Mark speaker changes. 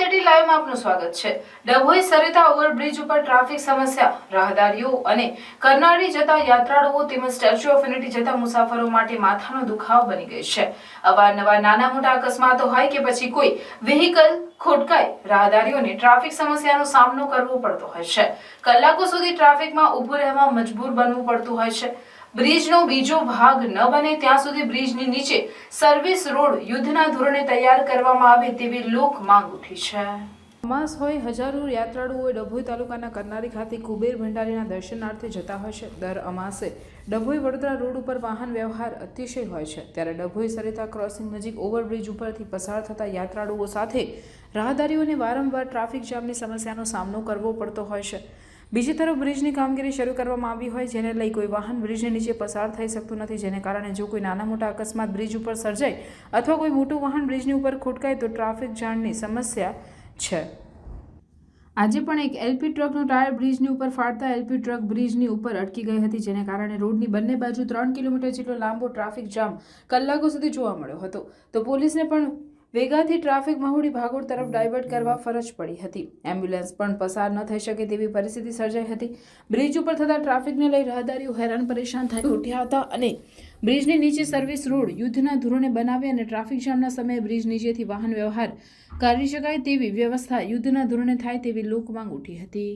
Speaker 1: Gujarat at લાઈવમાં આપનું સ્વાગત છે। ડભોઈ સરિતા ઓવરબ્રિજ ઉપર ટ્રાફિક સમસ્યા, રાહદારીઓ અને કરનાળી જતા યાત્રાળુઓ તેમજ સ્ટેચ્યુ ઓફ યુનિટી જતા મુસાફરો માટે માથાનો દુખાવો બની ગઈ છે। અવારનવાર નાના મોટા અકસ્માતો હોય કે પછી કોઈ વ્હીકલ ખોટકાય, રાહદારીઓને ટ્રાફિક સમસ્યાનો સામનો કરવો પડતો હોય છે। કલાકો સુધી ટ્રાફિકમાં ઊભું રહેવા મજબૂર બનવું પડતું હોય છે। બ્રિજનો બીજો ભાગ ન બને ત્યાં સુધી બ્રિજની નીચે સર્વિસ રોડ યુદ્ધના ધોરણે તૈયાર કરવામાં આવે તેવી લોક માંગ ઉઠી છે। અમાસ હોય હજારો યાત્રાળુઓ ડભોઈ તાલુકાના કરનાળી ખાતે કુબેર ભંડારીના દર્શનાર્થે જતા હોય છે। દર અમાસે ડભોઈ વડોદરા રોડ ઉપર વાહન વ્યવહાર અતિશય હોય છે, ત્યારે ડભોઈ સરિતા ક્રોસિંગ નજીક ઓવરબ્રિજ ઉપરથી પસાર થતા યાત્રાળુઓ સાથે રાહદારીઓને વારંવાર ટ્રાફિક જામની સમસ્યાનો સામનો કરવો પડતો હોય છે। બીજી તરફ બ્રિજની કામગીરી શરૂ કરવામાં આવી હોય, જેને લઈ કોઈ વાહન બ્રિજની નીચે પસાર થઈ શકતું નથી, જેને કારણે જો કોઈ નાના મોટા અકસ્માત બ્રિજ ઉપર સર્જાય અથવા કોઈ મોટું વાહન બ્રિજની ઉપર ખોટકાય તો ટ્રાફિક જામની સમસ્યા છે। આજે પણ એક એલપી ટ્રકનો ટાયર બ્રિજની ઉપર ફાટતા એલપી ટ્રક બ્રિજની ઉપર અટકી ગઈ હતી, જેને કારણે રોડની બંને બાજુ 3 કિલોમીટર જેટલો લાંબો ટ્રાફિક જામ કલાકો સુધી જોવા મળ્યો હતો। તો પોલીસને પણ વેગાથી ટ્રાફિક મહુડી ભાગોળ તરફ ડાયવર્ટ કરવા ફરજ પડી હતી। એમ્બ્યુલન્સ પણ પસાર ન થઈ શકે તેવી પરિસ્થિતિ સર્જાઈ હતી। બ્રિજ ઉપર થતા ટ્રાફિકને લઈ રાહદારીઓ હેરાન પરેશાન થઈ ઉઠ્યા હતા અને બ્રિજની નીચે સર્વિસ રોડ યુદ્ધના ધોરણે બનાવી અને ટ્રાફિક જામના સમયે બ્રિજ નીચેથી વાહન વ્યવહાર કરી શકાય તેવી વ્યવસ્થા યુદ્ધના ધોરણે થાય તેવી લોક માંગ ઉઠી હતી।